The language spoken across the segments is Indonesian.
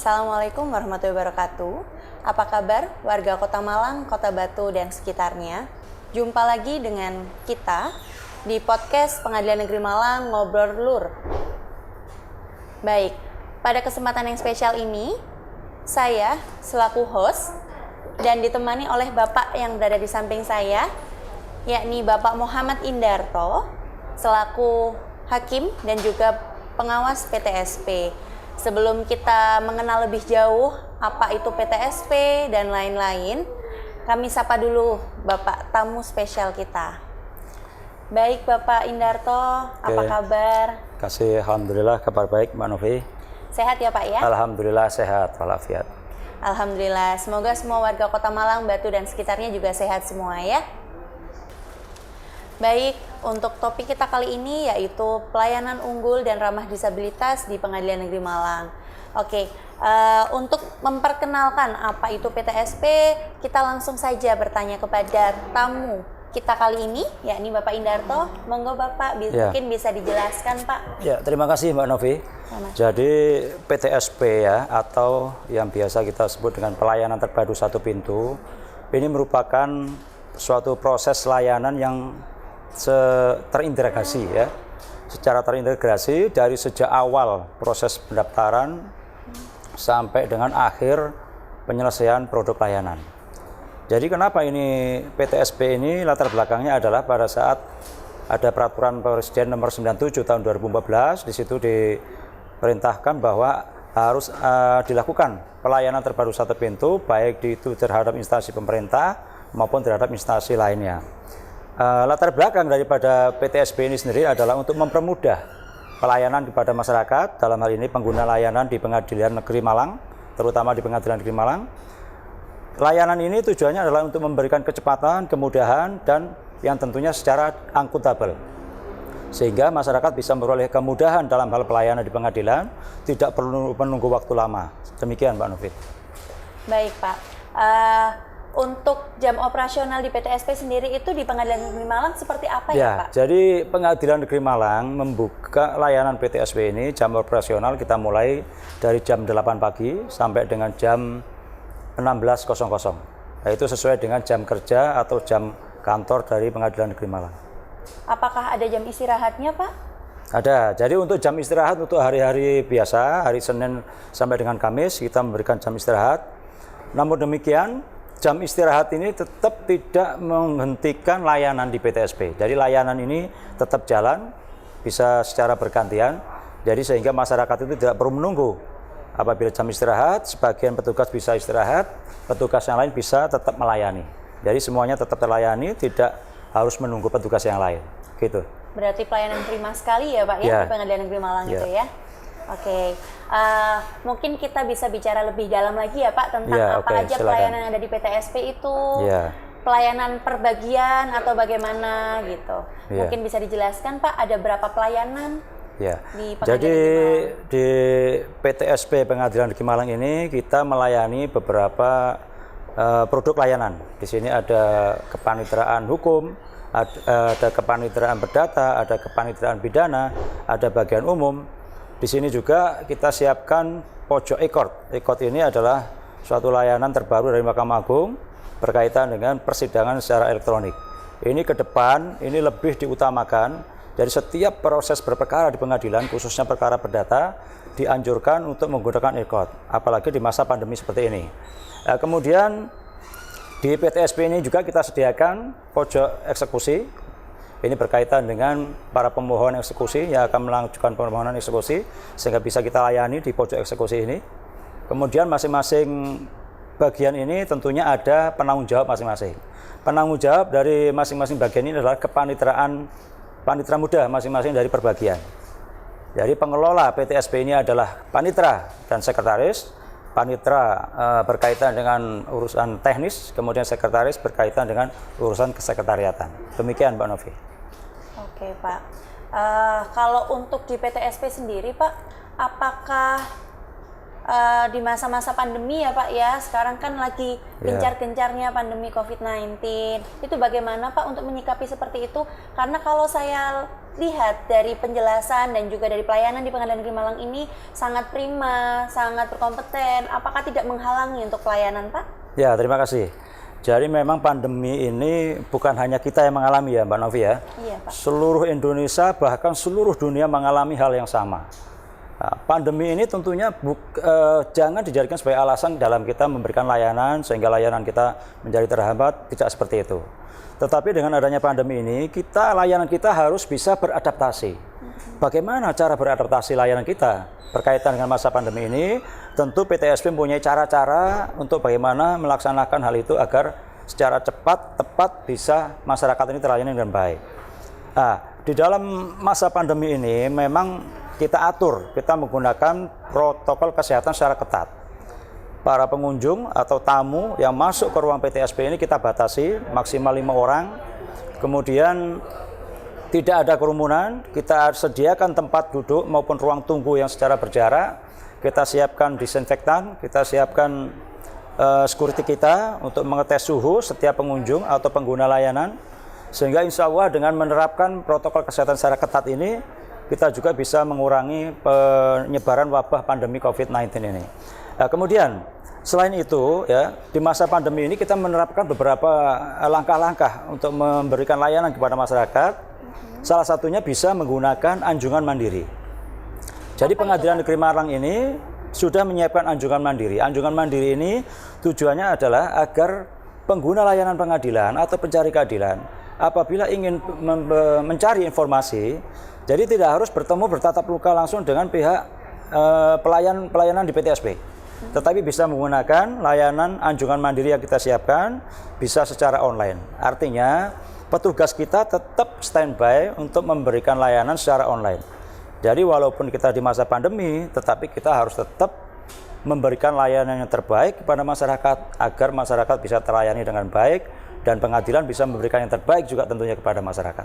Assalamualaikum warahmatullahi wabarakatuh. Apa kabar warga Kota Malang, Kota Batu, dan sekitarnya? Jumpa lagi dengan kita di podcast Pengadilan Negeri Malang Ngobrol Lur. Baik, pada kesempatan yang spesial ini, saya selaku host dan ditemani oleh Bapak yang berada di samping saya, yakni Bapak Muhammad Indarto, selaku Hakim dan juga pengawas PTSP. Sebelum kita mengenal lebih jauh apa itu PTSP dan lain-lain, kami sapa dulu Bapak tamu spesial kita. Baik Bapak Indarto, apa kabar? Kasih alhamdulillah, kabar baik Mbak Novi. Sehat ya Pak ya? Alhamdulillah sehat walafiat. Alhamdulillah, semoga semua warga Kota Malang, Batu, dan sekitarnya juga sehat semua ya. Baik, untuk topik kita kali ini yaitu pelayanan unggul dan ramah disabilitas di Pengadilan Negeri Malang. Oke, untuk memperkenalkan apa itu PTSP, kita langsung saja bertanya kepada tamu kita kali ini, yakni Bapak Indarto. Monggo Bapak, mungkin bisa dijelaskan Pak. Ya, terima kasih Mbak Novi. Jadi PTSP ya, atau yang biasa kita sebut dengan pelayanan terpadu satu pintu, ini merupakan suatu proses layanan yang terintegrasi ya, secara terintegrasi dari sejak awal proses pendaftaran sampai dengan akhir penyelesaian produk layanan. Jadi kenapa ini PTSP ini latar belakangnya adalah pada saat ada peraturan Presiden nomor 97 tahun 2014, di situ diperintahkan bahwa harus dilakukan pelayanan terpadu satu pintu, baik itu terhadap instansi pemerintah maupun terhadap instansi lainnya. Latar belakang daripada PTSP ini sendiri adalah untuk mempermudah pelayanan kepada masyarakat, dalam hal ini pengguna layanan di Pengadilan Negeri Malang, terutama di Pengadilan Negeri Malang. Layanan ini tujuannya adalah untuk memberikan kecepatan, kemudahan, dan yang tentunya secara akuntabel, sehingga masyarakat bisa memperoleh kemudahan dalam hal pelayanan di pengadilan, tidak perlu menunggu waktu lama. Demikian Mbak Novi. Baik Pak. Untuk jam operasional di PTSP sendiri itu di Pengadilan Negeri Malang seperti apa ya Pak? Jadi Pengadilan Negeri Malang membuka layanan PTSP ini, jam operasional kita mulai dari jam 8 pagi sampai dengan jam 16.00. Itu sesuai dengan jam kerja atau jam kantor dari Pengadilan Negeri Malang. Apakah ada jam istirahatnya Pak? Ada. Jadi untuk jam istirahat untuk hari-hari biasa, hari Senin sampai dengan Kamis kita memberikan jam istirahat. Namun demikian, jam istirahat ini tetap tidak menghentikan layanan di PTSP. Jadi layanan ini tetap jalan, bisa secara bergantian. Jadi sehingga masyarakat itu tidak perlu menunggu. Apabila jam istirahat, sebagian petugas bisa istirahat, petugas yang lain bisa tetap melayani. Jadi semuanya tetap terlayani, tidak harus menunggu petugas yang lain. Gitu. Berarti pelayanan prima sekali ya Pak ya, di Pengadilan Negeri Malang itu ya. Oke, mungkin kita bisa bicara lebih dalam lagi ya Pak tentang apa aja silakan. Pelayanan yang ada di PTSP itu, pelayanan perbagian atau bagaimana gitu. Mungkin bisa dijelaskan Pak, ada berapa pelayanan di Pengadilan Jadi Negeri Malang? Di PTSP Pengadilan Negeri Malang ini kita melayani beberapa produk layanan. Di sini ada kepaniteraan hukum, ada kepaniteraan perdata, ada kepaniteraan pidana, ada bagian umum. Di sini juga kita siapkan pojok e-court. E-court ini adalah suatu layanan terbaru dari Mahkamah Agung berkaitan dengan persidangan secara elektronik. Ini ke depan, ini lebih diutamakan dari setiap proses berperkara di pengadilan, khususnya perkara perdata, dianjurkan untuk menggunakan e-court, apalagi di masa pandemi seperti ini. Kemudian di PTSP ini juga kita sediakan pojok eksekusi. Ini berkaitan dengan para pemohon eksekusi yang akan mengajukan permohonan eksekusi, sehingga bisa kita layani di pojok eksekusi ini. Kemudian masing-masing bagian ini tentunya ada penanggung jawab masing-masing. Penanggung jawab dari masing-masing bagian ini adalah panitera muda masing-masing dari perbagian. Jadi pengelola PTSP ini adalah panitera dan sekretaris. Panitera berkaitan dengan urusan teknis, kemudian sekretaris berkaitan dengan urusan kesekretariatan. Demikian Mbak Novi. Oke Pak, kalau untuk di PTSP sendiri Pak, apakah di masa-masa pandemi ya Pak ya, sekarang kan lagi gencar-gencarnya pandemi COVID-19, itu bagaimana Pak untuk menyikapi seperti itu? Karena kalau saya lihat dari penjelasan dan juga dari pelayanan di Pengadilan Negeri Malang ini sangat prima, sangat berkompeten. Apakah tidak menghalangi untuk pelayanan, Pak? Ya, terima kasih. Jadi memang pandemi ini bukan hanya kita yang mengalami ya Mbak Novi ya. Iya, Pak. Seluruh Indonesia bahkan seluruh dunia mengalami hal yang sama. Nah, pandemi ini tentunya jangan dijadikan sebagai alasan dalam kita memberikan layanan sehingga layanan kita menjadi terhambat, tidak seperti itu. Tetapi dengan adanya pandemi ini, layanan kita harus bisa beradaptasi. Bagaimana cara beradaptasi layanan kita berkaitan dengan masa pandemi ini? Tentu PTSP mempunyai cara-cara untuk bagaimana melaksanakan hal itu agar secara cepat, tepat bisa masyarakat ini terlayani dengan baik. Nah, di dalam masa pandemi ini memang kita atur, kita menggunakan protokol kesehatan secara ketat. Para pengunjung atau tamu yang masuk ke ruang PTSP ini kita batasi maksimal 5 orang. Kemudian tidak ada kerumunan, kita sediakan tempat duduk maupun ruang tunggu yang secara berjarak. Kita siapkan disinfektan, kita siapkan security kita untuk mengetes suhu setiap pengunjung atau pengguna layanan. Sehingga insya Allah dengan menerapkan protokol kesehatan secara ketat ini, kita juga bisa mengurangi penyebaran wabah pandemi COVID-19 ini. Nah, kemudian selain itu ya, di masa pandemi ini kita menerapkan beberapa langkah-langkah untuk memberikan layanan kepada masyarakat. Salah satunya bisa menggunakan anjungan mandiri. Jadi Pengadilan Negeri Malang ini sudah menyiapkan anjungan mandiri. Anjungan mandiri ini tujuannya adalah agar pengguna layanan pengadilan atau pencari keadilan apabila ingin mencari informasi, jadi tidak harus bertatap muka langsung dengan pihak pelayanan di PTSP. Tetapi bisa menggunakan layanan anjungan mandiri yang kita siapkan, bisa secara online. Artinya petugas kita tetap standby untuk memberikan layanan secara online. Jadi walaupun kita di masa pandemi, tetapi kita harus tetap memberikan layanan yang terbaik kepada masyarakat agar masyarakat bisa terlayani dengan baik dan pengadilan bisa memberikan yang terbaik juga tentunya kepada masyarakat.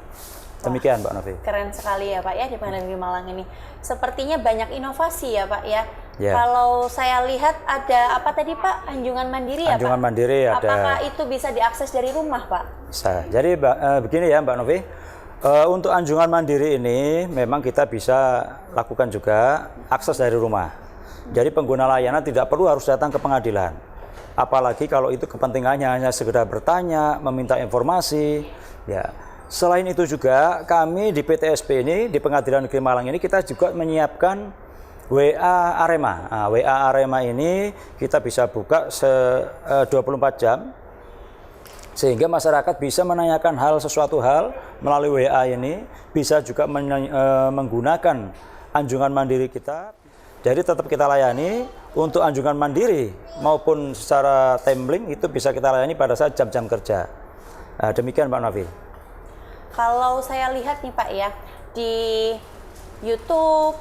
Demikian Mbak Novi. Keren sekali ya Pak ya di Pengadilan Negeri Malang ini. Sepertinya banyak inovasi ya Pak ya. Ya. Kalau saya lihat ada apa tadi Pak? Anjungan mandiri ya Pak? Anjungan mandiri ada. Apakah itu bisa diakses dari rumah Pak? Bisa. Jadi begini ya Mbak Novi. Untuk anjungan mandiri ini memang kita bisa lakukan juga akses dari rumah. Jadi pengguna layanan tidak perlu harus datang ke pengadilan. Apalagi kalau itu kepentingannya hanya sekedar bertanya, meminta informasi. Ya. Selain itu juga kami di PTSP ini, di Pengadilan Negeri Malang ini kita juga menyiapkan WA Arema. Nah, WA Arema ini kita bisa buka 24 jam. Sehingga masyarakat bisa menanyakan sesuatu hal melalui WA ini, bisa juga menggunakan anjungan mandiri kita. Jadi tetap kita layani untuk anjungan mandiri maupun secara timeling itu bisa kita layani pada saat jam-jam kerja. Nah, demikian Pak Novi. Kalau saya lihat nih Pak ya, di YouTube,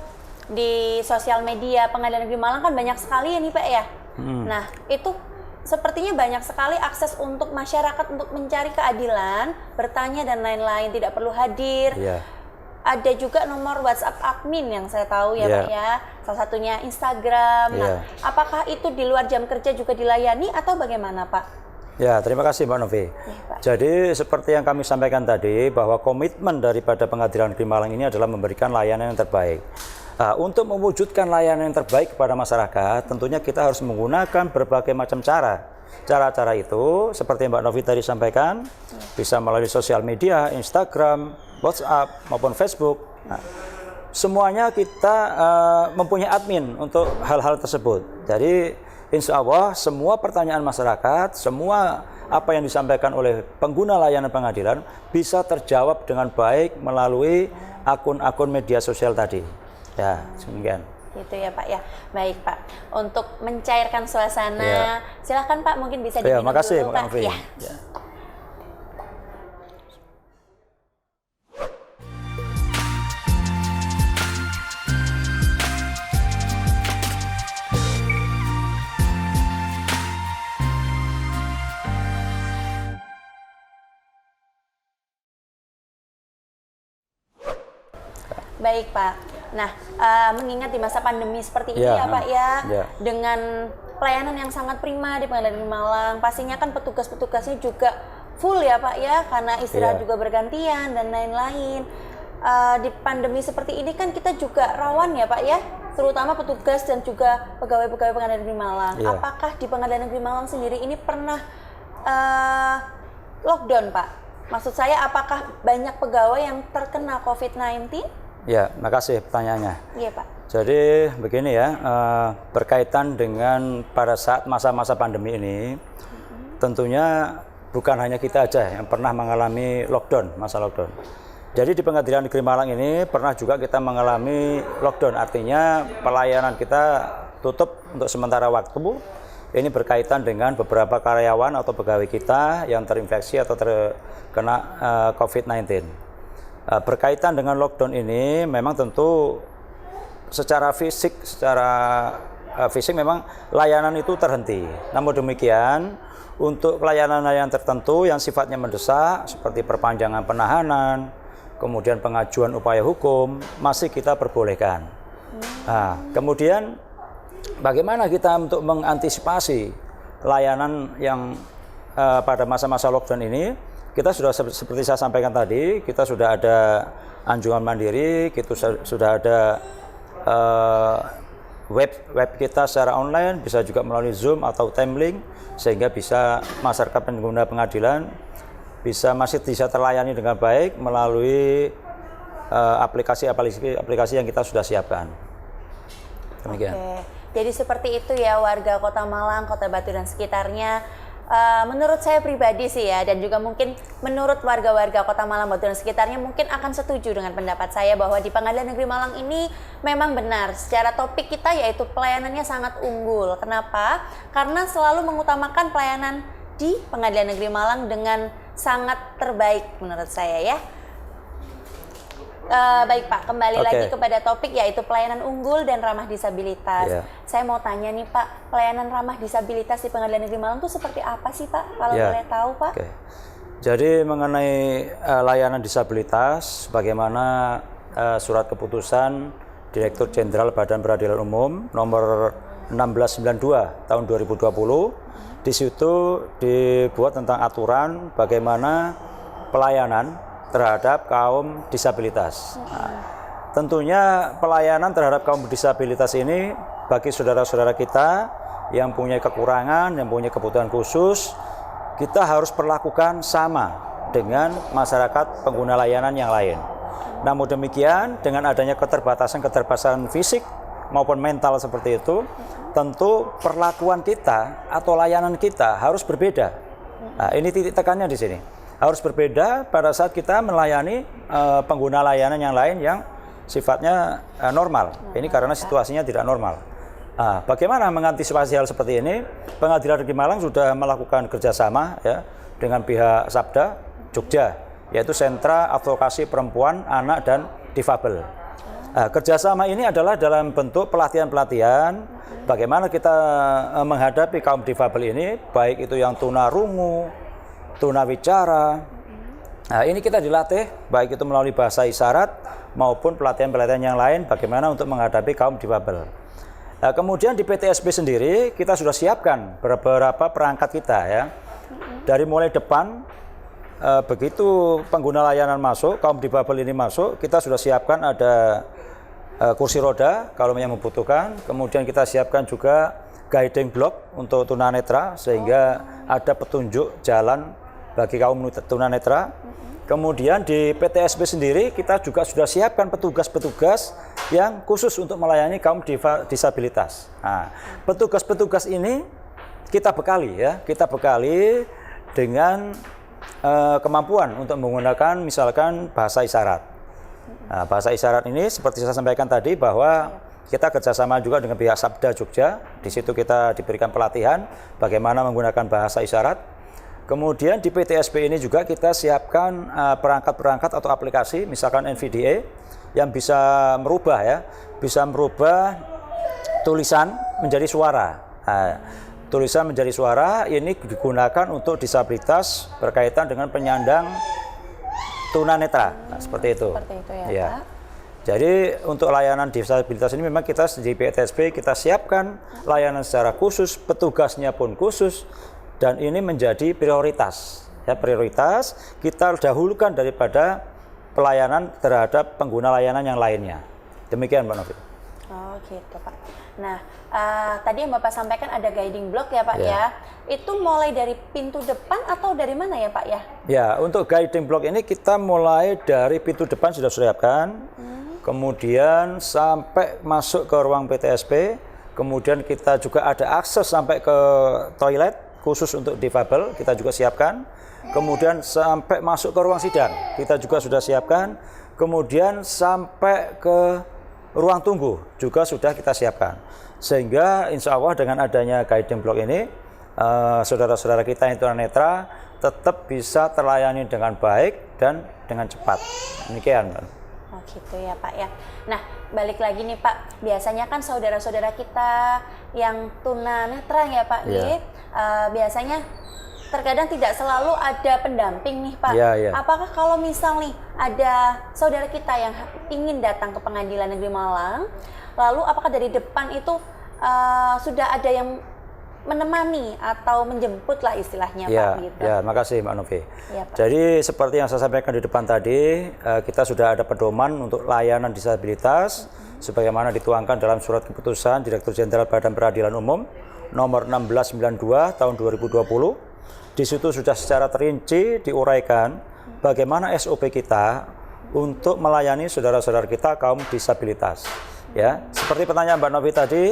di sosial media Pengadilan Negeri Malang kan banyak sekali ya nih Pak ya. Nah, itu sepertinya banyak sekali akses untuk masyarakat untuk mencari keadilan, bertanya dan lain-lain, tidak perlu hadir. Yeah. Ada juga nomor WhatsApp admin yang saya tahu ya Pak ya, salah satunya Instagram. Nah, apakah itu di luar jam kerja juga dilayani atau bagaimana Pak? Ya, terima kasih Mbak Novi. Jadi seperti yang kami sampaikan tadi, bahwa komitmen daripada Pengadilan Negeri Malang ini adalah memberikan layanan yang terbaik. Nah, untuk mewujudkan layanan yang terbaik kepada masyarakat, tentunya kita harus menggunakan berbagai macam cara. Cara-cara itu, seperti Mbak Novi tadi sampaikan, bisa melalui sosial media, Instagram, WhatsApp, maupun Facebook. Nah, semuanya kita mempunyai admin untuk hal-hal tersebut. Jadi, insya Allah semua pertanyaan masyarakat, semua apa yang disampaikan oleh pengguna layanan pengadilan bisa terjawab dengan baik melalui akun-akun media sosial tadi. Ya, demikian. Gitu ya Pak ya. Baik Pak. Untuk mencairkan suasana, silahkan Pak mungkin bisa diminum makasih, dulu Pak. Ya. Baik Pak. Nah, mengingat di masa pandemi seperti ini ya Pak ya, dengan pelayanan yang sangat prima di Pengadilan Negeri Malang, pastinya kan petugas-petugasnya juga full ya Pak ya, karena istirahat juga bergantian dan lain-lain. di pandemi seperti ini kan kita juga rawan ya Pak ya, terutama petugas dan juga pegawai-pegawai Pengadilan Negeri Malang. Iya. Apakah di Pengadilan Negeri Malang sendiri ini pernah lockdown Pak? Maksud saya apakah banyak pegawai yang terkena COVID-19? Ya, makasih pertanyaannya. Iya Pak. Jadi begini ya, berkaitan dengan pada saat masa-masa pandemi ini, tentunya bukan hanya kita aja yang pernah mengalami lockdown, masa lockdown. Jadi di Pengadilan Negeri Malang ini pernah juga kita mengalami lockdown, artinya pelayanan kita tutup untuk sementara waktu. Ini berkaitan dengan beberapa karyawan atau pegawai kita yang terinfeksi atau terkena COVID-19. Berkaitan dengan lockdown ini memang tentu secara fisik memang layanan itu terhenti. Namun demikian untuk layanan-layanan tertentu yang sifatnya mendesak seperti perpanjangan penahanan, kemudian pengajuan upaya hukum masih kita perbolehkan. Nah, kemudian bagaimana kita untuk mengantisipasi layanan yang pada masa-masa lockdown ini? Kita sudah seperti saya sampaikan tadi, kita sudah ada anjungan mandiri, kita sudah ada web kita secara online, bisa juga melalui Zoom atau Timelink, sehingga bisa masyarakat pengguna pengadilan masih bisa terlayani dengan baik melalui aplikasi yang kita sudah siapkan. Demikian. Oke. Jadi seperti itu ya warga Kota Malang, Kota Batu dan sekitarnya. Menurut saya pribadi sih ya, dan juga mungkin menurut warga-warga Kota Malang, Batu dan sekitarnya mungkin akan setuju dengan pendapat saya bahwa di Pengadilan Negeri Malang ini memang benar secara topik kita yaitu pelayanannya sangat unggul. Kenapa? Karena selalu mengutamakan pelayanan di Pengadilan Negeri Malang dengan sangat terbaik menurut saya ya. Baik Pak, kembali lagi kepada topik yaitu pelayanan unggul dan ramah disabilitas. Yeah. Saya mau tanya nih Pak, pelayanan ramah disabilitas di Pengadilan Negeri Malang itu seperti apa sih Pak? Kalau boleh tahu Pak? Jadi mengenai layanan disabilitas, bagaimana surat keputusan Direktur Jenderal Badan Peradilan Umum nomor 1692 tahun 2020, di situ dibuat tentang aturan bagaimana pelayanan terhadap kaum disabilitas. Nah, tentunya pelayanan terhadap kaum disabilitas ini bagi saudara-saudara kita yang punya kekurangan, yang punya kebutuhan khusus, kita harus perlakukan sama dengan masyarakat pengguna layanan yang lain. Namun demikian, dengan adanya keterbatasan fisik maupun mental seperti itu, tentu perlakuan kita atau layanan kita harus berbeda. Nah, ini titik tekannya di sini. Harus berbeda pada saat kita melayani pengguna layanan yang lain yang sifatnya normal. Ini karena situasinya tidak normal. Bagaimana mengantisipasi hal seperti ini? Pengadilan Negeri Malang sudah melakukan kerjasama ya dengan pihak Sabda Jogja, yaitu Sentra Advokasi Perempuan, Anak, dan Difabel. Kerjasama ini adalah dalam bentuk pelatihan-pelatihan bagaimana kita menghadapi kaum difabel ini, baik itu yang tunarungu, tunawicara. Nah, ini kita dilatih baik itu melalui bahasa isyarat maupun pelatihan-pelatihan yang lain bagaimana untuk menghadapi kaum difabel. Nah, kemudian di PTSB sendiri kita sudah siapkan beberapa perangkat kita ya. Dari mulai depan begitu pengguna layanan masuk, kaum difabel ini masuk, kita sudah siapkan ada kursi roda kalau yang membutuhkan. Kemudian kita siapkan juga guiding block untuk tunanetra sehingga ada petunjuk jalan bagi kaum tunanetra. Kemudian di PTSB sendiri kita juga sudah siapkan petugas-petugas yang khusus untuk melayani kaum disabilitas. Nah, petugas-petugas ini kita bekali dengan kemampuan untuk menggunakan misalkan bahasa isyarat. Nah, bahasa isyarat ini seperti saya sampaikan tadi bahwa kita kerjasama juga dengan pihak Sabda Jogja. Di situ kita diberikan pelatihan bagaimana menggunakan bahasa isyarat. Kemudian di PTSB ini juga kita siapkan perangkat-perangkat atau aplikasi, misalkan NVDA yang bisa merubah tulisan menjadi suara. Nah, tulisan menjadi suara ini digunakan untuk disabilitas berkaitan dengan penyandang tunanetra. Nah, seperti itu. Seperti itu ya, ya. Pak. Jadi untuk layanan disabilitas ini memang kita di PTSB kita siapkan layanan secara khusus, petugasnya pun khusus. Dan ini menjadi prioritas. Ya, prioritas kita dahulukan daripada pelayanan terhadap pengguna layanan yang lainnya. Demikian Mbak Novi. Oh gitu Pak. Nah tadi yang Bapak sampaikan ada guiding block ya Pak ya. Itu mulai dari pintu depan atau dari mana ya Pak ya? Ya, untuk guiding block ini kita mulai dari pintu depan sudah siapkan, kemudian sampai masuk ke ruang PTSP, kemudian kita juga ada akses sampai ke toilet khusus untuk difabel, kita juga siapkan. Kemudian sampai masuk ke ruang sidang, kita juga sudah siapkan. Kemudian sampai ke ruang tunggu juga sudah kita siapkan. Sehingga insya Allah dengan adanya guiding block ini, saudara-saudara kita yang tunanetra tetap bisa terlayani dengan baik dan dengan cepat. Demikian, Pak. Oh gitu ya Pak ya. Nah balik lagi nih Pak, biasanya kan saudara-saudara kita yang tunanetra ya Pak nih, biasanya terkadang tidak selalu ada pendamping nih Pak. Apakah kalau misal nih ada saudara kita yang ingin datang ke Pengadilan Negeri Malang, lalu apakah dari depan itu sudah ada yang menemani atau menjemput lah istilahnya Pak gitu? Ya, makasih Mbak Novi. Ya, Pak. Jadi seperti yang saya sampaikan di depan tadi, kita sudah ada pedoman untuk layanan disabilitas, sebagaimana dituangkan dalam surat keputusan Direktur Jenderal Badan Peradilan Umum nomor 1692 tahun 2020. Di situ sudah secara terinci diuraikan bagaimana SOP kita untuk melayani saudara-saudara kita kaum disabilitas. Ya, seperti pertanyaan Mbak Novi tadi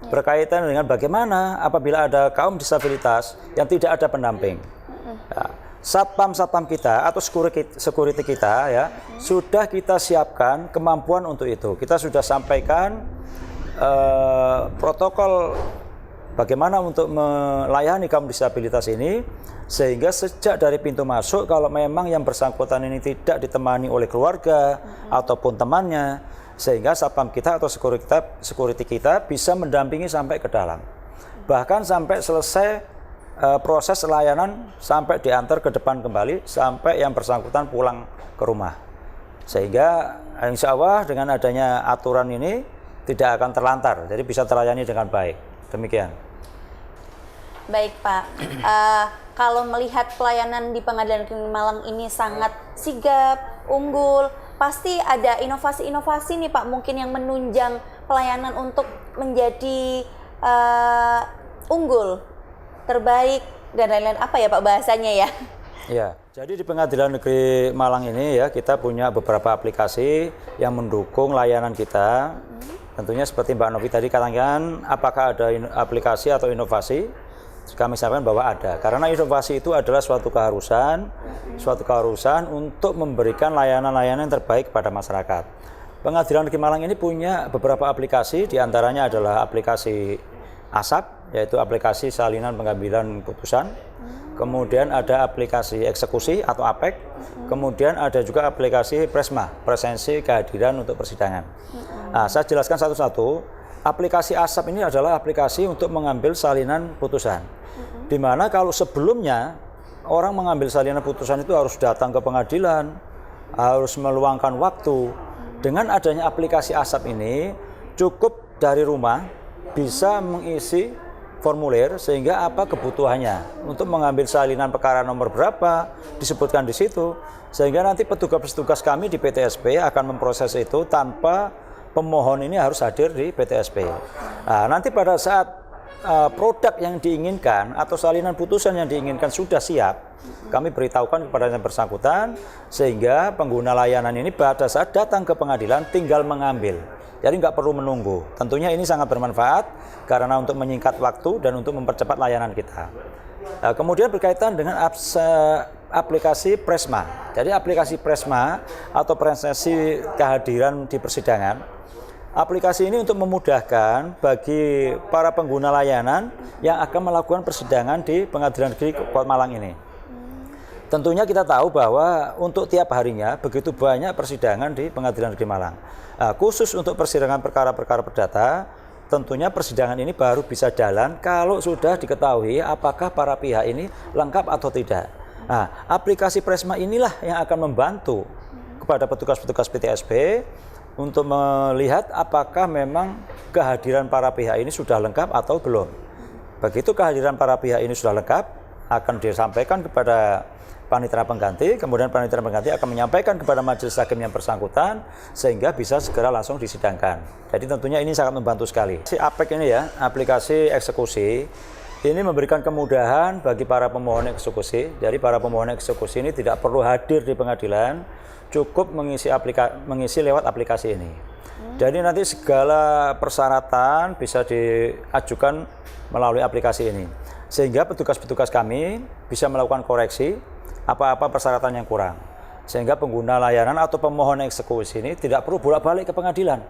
berkaitan dengan bagaimana apabila ada kaum disabilitas yang tidak ada pendamping. Ya, satpam kita atau security kita ya sudah kita siapkan kemampuan untuk itu. Kita sudah sampaikan protokol bagaimana untuk melayani kaum disabilitas ini, sehingga sejak dari pintu masuk kalau memang yang bersangkutan ini tidak ditemani oleh keluarga ataupun temannya, sehingga satpam kita atau security kita bisa mendampingi sampai ke dalam. Bahkan sampai selesai proses layanan, sampai diantar ke depan kembali sampai yang bersangkutan pulang ke rumah. Sehingga insya Allah dengan adanya aturan ini tidak akan terlantar, jadi bisa terlayani dengan baik. Demikian. Baik Pak, kalau melihat pelayanan di Pengadilan Negeri Malang ini sangat sigap, unggul, pasti ada inovasi-inovasi nih Pak mungkin yang menunjang pelayanan untuk menjadi unggul, terbaik, dan lain-lain, apa ya Pak bahasanya ya? Ya, jadi di Pengadilan Negeri Malang ini ya kita punya beberapa aplikasi yang mendukung layanan kita. Tentunya seperti Mbak Novi tadi katakan, apakah ada aplikasi atau inovasi? Kami sampaikan bahwa ada, karena inovasi itu adalah suatu keharusan untuk memberikan layanan-layanan yang terbaik kepada masyarakat. Pengadilan Negeri Malang ini punya beberapa aplikasi, diantaranya adalah aplikasi ASAP, yaitu aplikasi salinan pengambilan putusan. Kemudian ada aplikasi eksekusi atau APEK. Kemudian ada juga aplikasi Presma, presensi kehadiran untuk persidangan. Nah, saya jelaskan satu-satu. Aplikasi ASAP ini adalah aplikasi untuk mengambil salinan putusan. Di mana kalau sebelumnya orang mengambil salinan putusan itu harus datang ke pengadilan, harus meluangkan waktu. Dengan adanya aplikasi ASAP ini, cukup dari rumah bisa mengisi formulir sehingga apa kebutuhannya untuk mengambil salinan perkara nomor berapa disebutkan di situ, sehingga nanti petugas-petugas kami di PTSP akan memproses itu tanpa pemohon ini harus hadir di PTSP. Nah, nanti pada saat produk yang diinginkan atau salinan putusan yang diinginkan sudah siap, kami beritahukan kepada yang bersangkutan sehingga pengguna layanan ini pada saat datang ke pengadilan tinggal mengambil. Jadi nggak perlu menunggu. Tentunya ini sangat bermanfaat karena untuk menyingkat waktu dan untuk mempercepat layanan kita. Kemudian berkaitan dengan aplikasi Presma. Jadi aplikasi Presma atau presensi kehadiran di persidangan. Aplikasi ini untuk memudahkan bagi para pengguna layanan yang akan melakukan persidangan di Pengadilan Negeri Kota Malang ini. Tentunya kita tahu bahwa untuk tiap harinya begitu banyak persidangan di Pengadilan Negeri Malang. Nah, khusus untuk persidangan perkara-perkara perdata, tentunya persidangan ini baru bisa jalan kalau sudah diketahui apakah para pihak ini lengkap atau tidak. Nah, aplikasi Presma inilah yang akan membantu kepada petugas-petugas PTSP untuk melihat apakah memang kehadiran para pihak ini sudah lengkap atau belum. Begitu kehadiran para pihak ini sudah lengkap, akan disampaikan kepada panitera pengganti, kemudian panitera pengganti akan menyampaikan kepada majelis hakim yang bersangkutan sehingga bisa segera langsung disidangkan. Jadi tentunya ini sangat membantu sekali. Si APEK ini ya, aplikasi eksekusi, ini memberikan kemudahan bagi para pemohon eksekusi. Jadi para pemohon eksekusi ini tidak perlu hadir di pengadilan, cukup mengisi lewat aplikasi ini. Jadi nanti segala persyaratan bisa diajukan melalui aplikasi ini. Sehingga petugas-petugas kami bisa melakukan koreksi apa-apa persyaratan yang kurang. Sehingga pengguna layanan atau pemohon eksekusi ini tidak perlu bolak-balik ke pengadilan.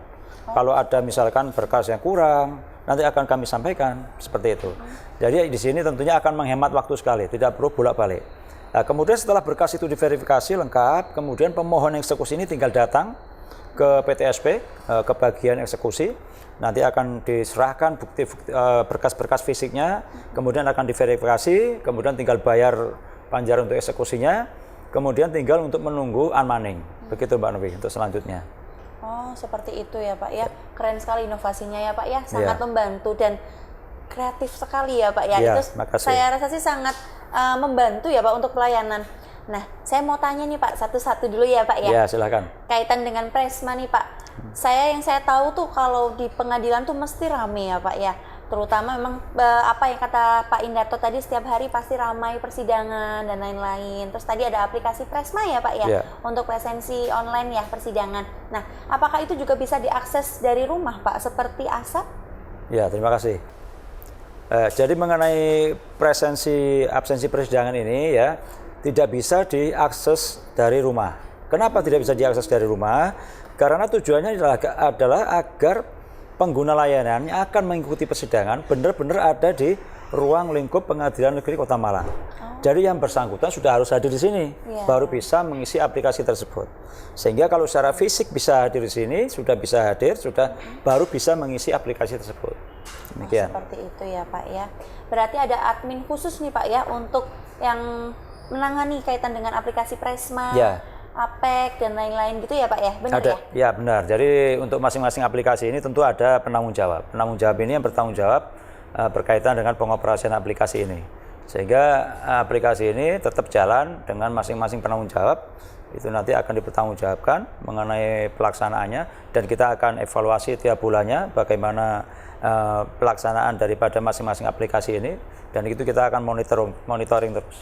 Kalau ada misalkan berkas yang kurang, nanti akan kami sampaikan seperti itu. Jadi di sini tentunya akan menghemat waktu sekali, tidak perlu bolak-balik. Nah, kemudian setelah berkas itu diverifikasi lengkap, kemudian pemohon eksekusi ini tinggal datang ke PTSP, ke bagian eksekusi, nanti akan diserahkan berkas-berkas fisiknya, kemudian akan diverifikasi, kemudian tinggal bayar panjar untuk eksekusinya, kemudian tinggal untuk menunggu unmanning. Begitu Mbak Novi untuk selanjutnya. Oh, seperti itu ya Pak ya. Keren sekali inovasinya ya Pak ya. Sangat membantu dan kreatif sekali ya Pak ya. Ya, Itu makasih. saya rasa sih sangat membantu ya Pak untuk pelayanan. Nah, saya mau tanya nih Pak satu-satu dulu ya Pak ya. Ya, silakan. Kaitan dengan Presma nih Pak. Yang saya tahu tuh kalau di pengadilan tuh mesti rame ya Pak ya. Terutama memang apa yang kata Pak Indarto tadi, setiap hari pasti ramai persidangan dan lain-lain. Terus tadi ada aplikasi Presma ya Pak ya, untuk presensi online ya persidangan. Nah, apakah itu juga bisa diakses dari rumah Pak seperti ASAP? Ya, terima kasih. Jadi mengenai absensi persidangan ini ya tidak bisa diakses dari rumah. Kenapa tidak bisa diakses dari rumah? Karena tujuannya adalah agar pengguna layanan yang akan mengikuti persidangan benar-benar ada di ruang lingkup Pengadilan Negeri Kota Malang. Jadi yang bersangkutan sudah harus hadir di sini, baru bisa mengisi aplikasi tersebut. Sehingga kalau secara fisik bisa hadir di sini, sudah bisa hadir, baru bisa mengisi aplikasi tersebut. Demikian. Seperti itu ya Pak ya. Berarti ada admin khusus nih Pak ya untuk yang menangani kaitan dengan aplikasi Presma. Ya. APEK dan lain-lain gitu ya Pak ya, benar ada, ya? Ya benar. Jadi untuk masing-masing aplikasi ini tentu ada penanggung jawab. Penanggung jawab ini yang bertanggung jawab berkaitan dengan pengoperasian aplikasi ini. Sehingga aplikasi ini tetap jalan dengan masing-masing penanggung jawab. Itu nanti akan dipertanggungjawabkan mengenai pelaksanaannya dan kita akan evaluasi tiap bulannya bagaimana pelaksanaan daripada masing-masing aplikasi ini dan itu kita akan monitoring terus.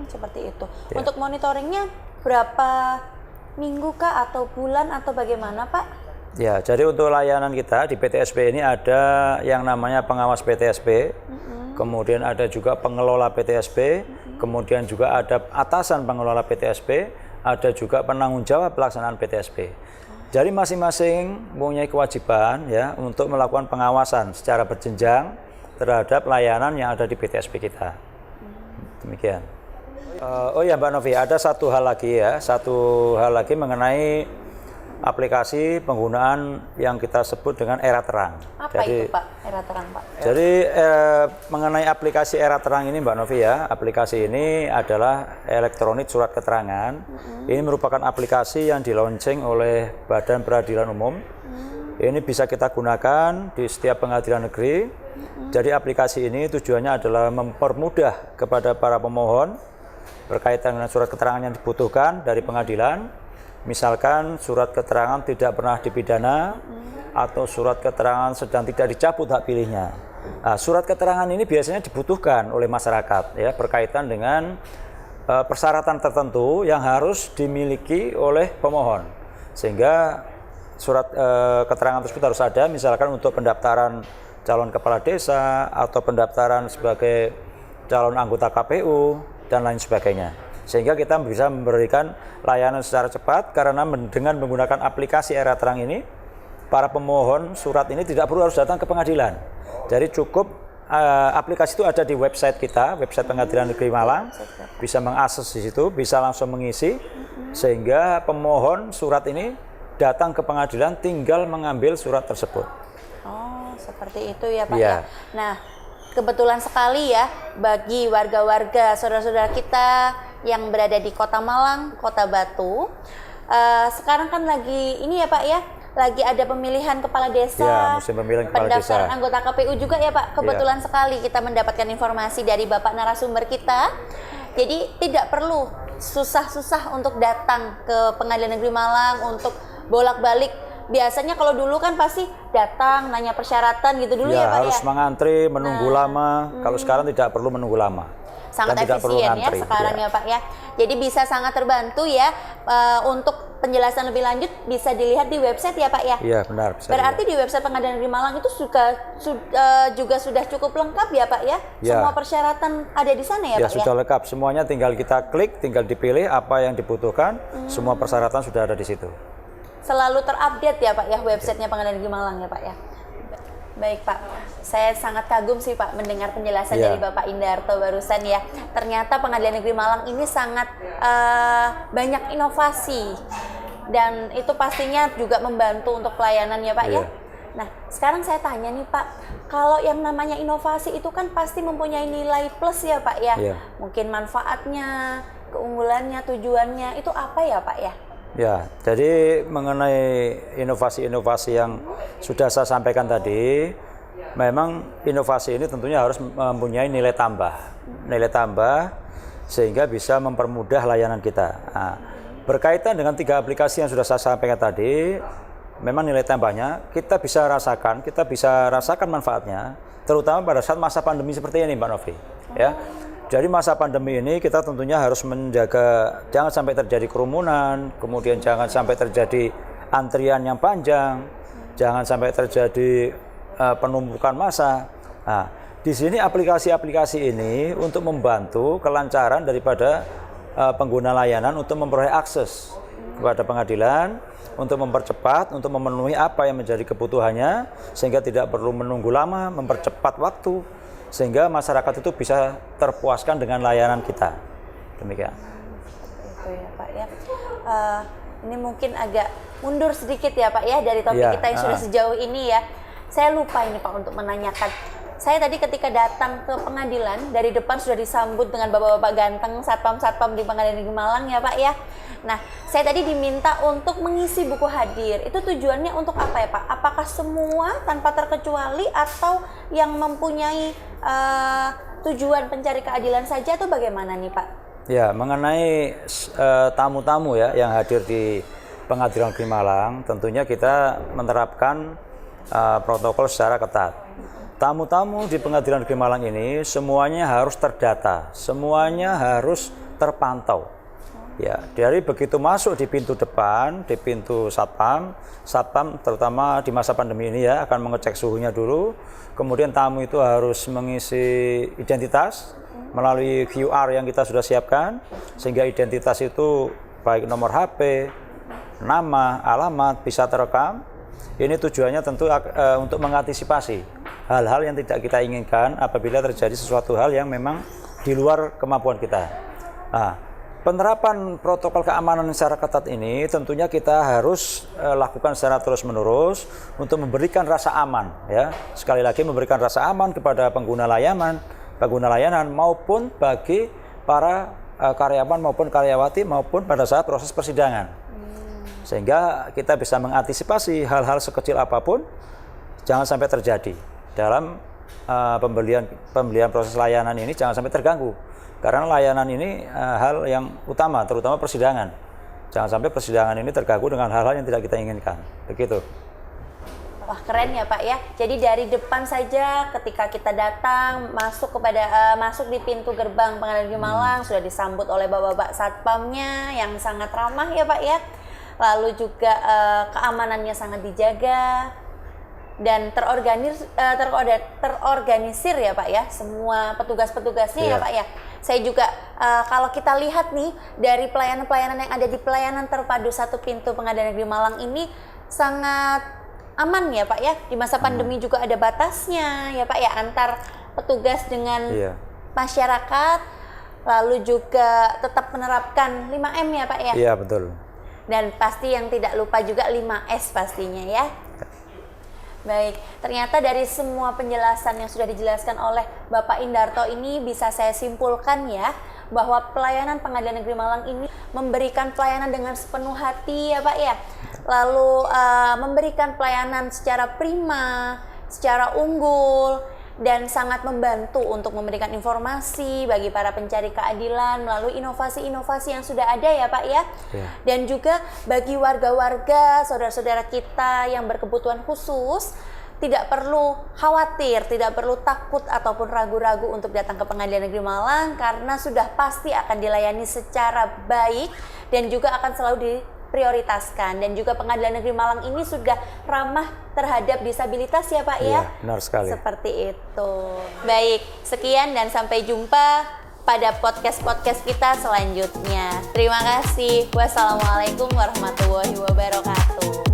Seperti itu. Ya. Untuk monitoringnya berapa minggu kah atau bulan atau bagaimana Pak? Ya, jadi untuk layanan kita di PTSP ini ada yang namanya pengawas PTSP, kemudian ada juga pengelola PTSP, kemudian juga ada atasan pengelola PTSP, ada juga penanggung jawab pelaksanaan PTSP. Jadi masing-masing mempunyai kewajiban ya untuk melakukan pengawasan secara berjenjang terhadap layanan yang ada di PTSP kita. Demikian. Oh ya Mbak Novi, ada satu hal lagi mengenai aplikasi penggunaan yang kita sebut dengan Era Terang. Apa itu Pak, Era Terang Pak? Jadi mengenai aplikasi Era Terang ini Mbak Novi ya, aplikasi ini adalah elektronik surat keterangan. Ini merupakan aplikasi yang di-launching oleh Badan Peradilan Umum. Ini bisa kita gunakan di setiap pengadilan negeri. Jadi aplikasi ini tujuannya adalah mempermudah kepada para pemohon berkaitan dengan surat keterangan yang dibutuhkan dari pengadilan. Misalkan surat keterangan tidak pernah dipidana atau surat keterangan sedang tidak dicabut hak pilihnya. Nah, surat keterangan ini biasanya dibutuhkan oleh masyarakat ya berkaitan dengan persyaratan tertentu yang harus dimiliki oleh pemohon. Sehingga surat keterangan tersebut harus ada misalkan untuk pendaftaran calon kepala desa atau pendaftaran sebagai calon anggota KPU dan lain sebagainya. Sehingga kita bisa memberikan layanan secara cepat karena dengan menggunakan aplikasi Era Terang ini, para pemohon surat ini tidak perlu harus datang ke pengadilan. Jadi cukup aplikasi itu ada di website kita, website Pengadilan Negeri Malang, bisa mengakses di situ, bisa langsung mengisi, sehingga pemohon surat ini datang ke pengadilan tinggal mengambil surat tersebut. Oh, seperti itu ya Pak ya. Nah, kebetulan sekali ya bagi warga-warga saudara-saudara kita yang berada di Kota Malang, Kota Batu. Sekarang kan lagi ini ya Pak ya, lagi ada pemilihan kepala desa, Ya, musim pemilihan kepala pendaftaran desa. anggota KPU juga ya Pak. Kebetulan sekali kita mendapatkan informasi dari Bapak narasumber kita. Jadi tidak perlu susah-susah untuk datang ke Pengadilan Negeri Malang untuk bolak-balik. Biasanya kalau dulu kan pasti datang nanya persyaratan gitu dulu ya Pak harus ya. mengantri, menunggu lama. Kalau sekarang tidak perlu menunggu lama. Sangat Dan tidak perlu efisien ya ngantri, sekarang ya Pak ya. Jadi bisa sangat terbantu ya untuk penjelasan lebih lanjut bisa dilihat di website ya Pak ya. Iya benar. Bisa Berarti di website Pengadilan Negeri Malang itu juga sudah cukup lengkap ya Pak ya. Ya. Semua persyaratan ada di sana ya Pak ya. Sudah lengkap. Semuanya tinggal kita klik, tinggal dipilih apa yang dibutuhkan. Semua persyaratan sudah ada di situ. Selalu terupdate ya Pak ya websitenya Pengadilan Negeri Malang ya Pak ya. Baik Pak, saya sangat kagum sih Pak mendengar penjelasan dari Bapak Indarto barusan ya. Ternyata Pengadilan Negeri Malang ini sangat banyak inovasi dan itu pastinya juga membantu untuk pelayanan ya Pak ya. Nah sekarang saya tanya nih Pak, kalau yang namanya inovasi itu kan pasti mempunyai nilai plus ya Pak ya. Mungkin manfaatnya, keunggulannya, tujuannya itu apa ya Pak ya? Ya, jadi mengenai inovasi-inovasi yang sudah saya sampaikan tadi, memang inovasi ini tentunya harus mempunyai nilai tambah sehingga bisa mempermudah layanan kita. Nah, berkaitan dengan 3 aplikasi yang sudah saya sampaikan tadi, memang nilai tambahnya kita bisa rasakan manfaatnya, terutama pada saat masa pandemi seperti ini, Mbak Novi. Ya. Jadi masa pandemi ini kita tentunya harus menjaga jangan sampai terjadi kerumunan, kemudian jangan sampai terjadi antrian yang panjang, jangan sampai terjadi penumpukan massa. Nah, di sini aplikasi-aplikasi ini untuk membantu kelancaran daripada pengguna layanan untuk memperoleh akses kepada pengadilan, untuk mempercepat, untuk memenuhi apa yang menjadi kebutuhannya, sehingga tidak perlu menunggu lama, mempercepat waktu, sehingga masyarakat itu bisa terpuaskan dengan layanan kita. Demikian. Itu ya Pak ya. Ini mungkin agak mundur sedikit ya Pak ya dari topik kita yang sudah sejauh ini ya. Saya lupa ini Pak untuk menanyakan. Saya tadi ketika datang ke pengadilan, dari depan sudah disambut dengan bapak-bapak ganteng, satpam-satpam di Pengadilan Negeri Malang ya Pak ya. Nah, saya tadi diminta untuk mengisi buku hadir. Itu tujuannya untuk apa ya Pak? Apakah semua tanpa terkecuali atau yang mempunyai tujuan pencari keadilan saja atau bagaimana nih Pak? Ya, mengenai tamu-tamu ya yang hadir di Pengadilan Negeri Malang, tentunya kita menerapkan protokol secara ketat. Tamu-tamu di Pengadilan Negeri Malang ini semuanya harus terdata, semuanya harus terpantau. Ya, dari begitu masuk di pintu depan, di pintu satpam terutama di masa pandemi ini ya akan mengecek suhunya dulu. Kemudian tamu itu harus mengisi identitas melalui QR yang kita sudah siapkan, sehingga identitas itu baik nomor HP, nama, alamat bisa terekam. Ini tujuannya tentu untuk mengantisipasi hal-hal yang tidak kita inginkan apabila terjadi sesuatu hal yang memang di luar kemampuan kita. Nah, penerapan protokol keamanan secara ketat ini tentunya kita harus lakukan secara terus-menerus untuk memberikan rasa aman ya. Sekali lagi memberikan rasa aman kepada pengguna layanan maupun bagi para karyawan maupun karyawati maupun pada saat proses persidangan. Sehingga kita bisa mengantisipasi hal-hal sekecil apapun jangan sampai terjadi dalam pembelian proses layanan ini, jangan sampai terganggu. Karena layanan ini hal yang utama, terutama persidangan. Jangan sampai persidangan ini terganggu dengan hal-hal yang tidak kita inginkan. Begitu. Wah, keren ya Pak ya. Jadi dari depan saja ketika kita datang masuk di pintu gerbang Pengadilan Negeri Malang sudah disambut oleh bapak-bapak satpamnya yang sangat ramah ya Pak ya. Lalu juga keamanannya sangat dijaga dan terorganisir ya Pak ya, semua petugas-petugasnya ya Pak ya. Saya juga kalau kita lihat nih dari pelayanan-pelayanan yang ada di pelayanan terpadu satu pintu Pengadilan Negeri Malang ini sangat aman ya Pak ya. Di masa pandemi juga ada batasnya ya Pak ya antar petugas dengan masyarakat, lalu juga tetap menerapkan 5M ya Pak ya. Iya betul. Dan pasti yang tidak lupa juga 5S pastinya ya. Baik, ternyata dari semua penjelasan yang sudah dijelaskan oleh Bapak Indarto ini bisa saya simpulkan ya, bahwa pelayanan Pengadilan Negeri Malang ini memberikan pelayanan dengan sepenuh hati ya Pak ya. Lalu memberikan pelayanan secara prima, secara unggul, dan sangat membantu untuk memberikan informasi bagi para pencari keadilan melalui inovasi-inovasi yang sudah ada ya Pak ya. Dan juga bagi warga-warga, saudara-saudara kita yang berkebutuhan khusus, tidak perlu khawatir, tidak perlu takut ataupun ragu-ragu untuk datang ke Pengadilan Negeri Malang karena sudah pasti akan dilayani secara baik dan juga akan selalu diprioritaskan. Dan juga Pengadilan Negeri Malang ini sudah ramah terhadap disabilitas ya Pak ya? Benar sekali. Seperti itu. Baik, sekian dan sampai jumpa pada podcast-podcast kita selanjutnya. Terima kasih. Wassalamualaikum warahmatullahi wabarakatuh.